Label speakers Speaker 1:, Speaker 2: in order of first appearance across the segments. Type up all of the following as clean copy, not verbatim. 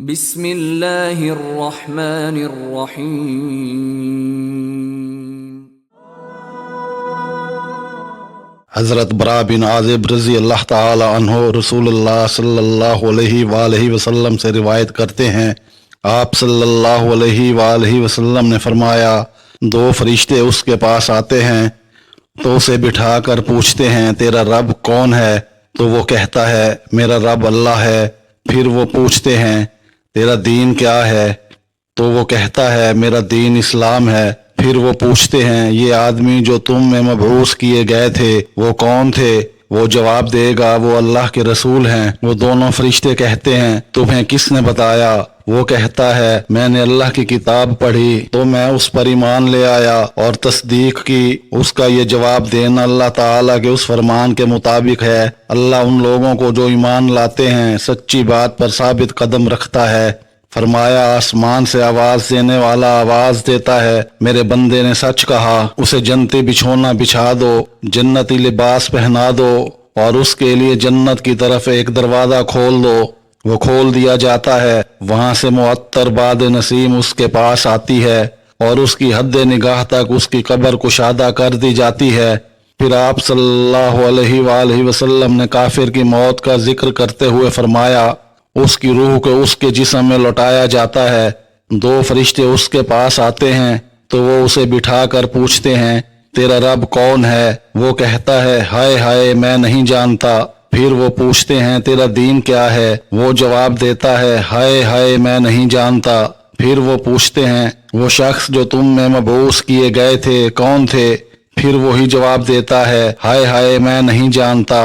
Speaker 1: بسم اللہ الرحمن الرحیم۔
Speaker 2: حضرت برا بن عازب رضی اللہ تعالی عنہ رسول اللہ صلی اللہ علیہ وآلہ وسلم سے روایت کرتے ہیں، آپ صلی اللہ علیہ وآلہ وسلم نے فرمایا، دو فرشتے اس کے پاس آتے ہیں تو اسے بٹھا کر پوچھتے ہیں، تیرا رب کون ہے؟ تو وہ کہتا ہے، میرا رب اللہ ہے۔ پھر وہ پوچھتے ہیں، تیرا دین کیا ہے؟ تو وہ کہتا ہے، میرا دین اسلام ہے۔ پھر وہ پوچھتے ہیں، یہ آدمی جو تم میں مبعوث کیے گئے تھے وہ کون تھے؟ وہ جواب دے گا، وہ اللہ کے رسول ہیں۔ وہ دونوں فرشتے کہتے ہیں، تمہیں کس نے بتایا؟ وہ کہتا ہے، میں نے اللہ کی کتاب پڑھی تو میں اس پر ایمان لے آیا اور تصدیق کی۔ اس کا یہ جواب دینا اللہ تعالیٰ کے اس فرمان کے مطابق ہے، اللہ ان لوگوں کو جو ایمان لاتے ہیں سچی بات پر ثابت قدم رکھتا ہے۔ فرمایا، آسمان سے آواز دینے والا آواز دیتا ہے، میرے بندے نے سچ کہا، اسے جنتی بچھونا بچھا دو، جنتی لباس پہنا دو اور اس کے لیے جنت کی طرف ایک دروازہ کھول دو۔ وہ کھول دیا جاتا ہے، وہاں سے معطر باد نسیم اس کے پاس آتی ہے اور اس کی حد نگاہ تک اس کی قبر کشادہ کر دی جاتی ہے۔ پھر آپ صلی اللہ علیہ وآلہ وسلم نے کافر کی موت کا ذکر کرتے ہوئے فرمایا، اس کی روح کو اس کے جسم میں لوٹایا جاتا ہے۔ دو فرشتے اس کے پاس آتے ہیں تو وہ اسے بٹھا کر پوچھتے ہیں، تیرا رب کون ہے؟ وہ کہتا ہے، ہائے ہائے میں نہیں جانتا۔ پھر وہ پوچھتے ہیں، تیرا دین کیا ہے؟ وہ جواب دیتا ہے، ہائے ہائے میں نہیں جانتا۔ پھر وہ پوچھتے ہیں، وہ شخص جو تم میں مبعوث کیے گئے تھے کون تھے؟ پھر وہی جواب دیتا ہے، ہائے ہائے میں نہیں جانتا۔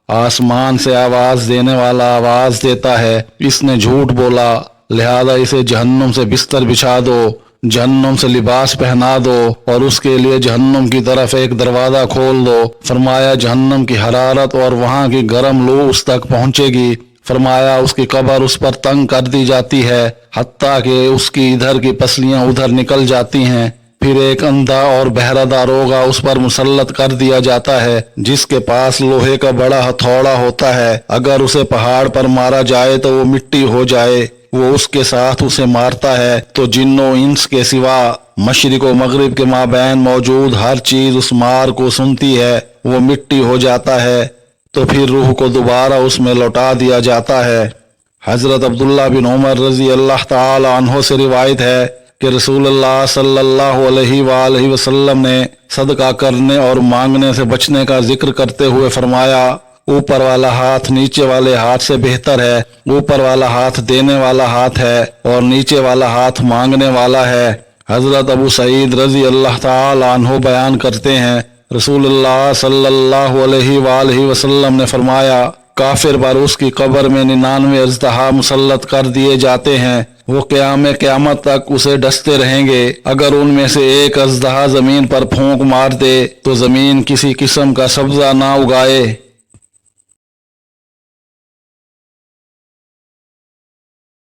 Speaker 2: آسمان سے آواز دینے والا آواز دیتا ہے، اس نے جھوٹ بولا، لہذا اسے جہنم سے بستر بچھا دو، جہنم سے لباس پہنا دو اور اس کے لیے جہنم کی طرف ایک دروازہ کھول دو۔ فرمایا، جہنم کی حرارت اور وہاں کی گرم لو اس تک پہنچے گی۔ فرمایا، اس کی قبر اس پر تنگ کر دی جاتی ہے، حتیٰ کہ اس کی ادھر کی پسلیاں ادھر نکل جاتی ہیں۔ پھر ایک اندھا اور بہرا داروغہ اس پر مسلط کر دیا جاتا ہے، جس کے پاس لوہے کا بڑا ہتھوڑا ہوتا ہے، اگر اسے پہاڑ پر مارا جائے تو وہ مٹی ہو جائے۔ وہ اس کے ساتھ اسے مارتا ہے تو جن و انس کے سوا مشرق و مغرب کے مابین موجود ہر چیز اس مار کو سنتی ہے، وہ مٹی ہو جاتا ہے، تو پھر روح کو دوبارہ اس میں لوٹا دیا جاتا ہے۔ حضرت عبداللہ بن عمر رضی اللہ تعالی عنہ سے روایت ہے کہ رسول اللہ صلی اللہ علیہ وآلہ وسلم نے صدقہ کرنے اور مانگنے سے بچنے کا ذکر کرتے ہوئے فرمایا، اوپر والا ہاتھ نیچے والے ہاتھ سے بہتر ہے، اوپر والا ہاتھ دینے والا ہاتھ ہے اور نیچے والا ہاتھ مانگنے والا ہے۔ حضرت ابو سعید رضی اللہ تعالی عنہ بیان کرتے ہیں، رسول اللہ صلی اللہ علیہ وآلہ وسلم نے فرمایا، کافر پر اس کی قبر میں 99 اژدہا مسلط کر دیے جاتے ہیں، وہ قیامت تک اسے ڈستے رہیں گے۔ اگر ان میں سے ایک اژدہا زمین پر پھونک مار دے تو زمین کسی قسم کا سبزہ نہ اگائے۔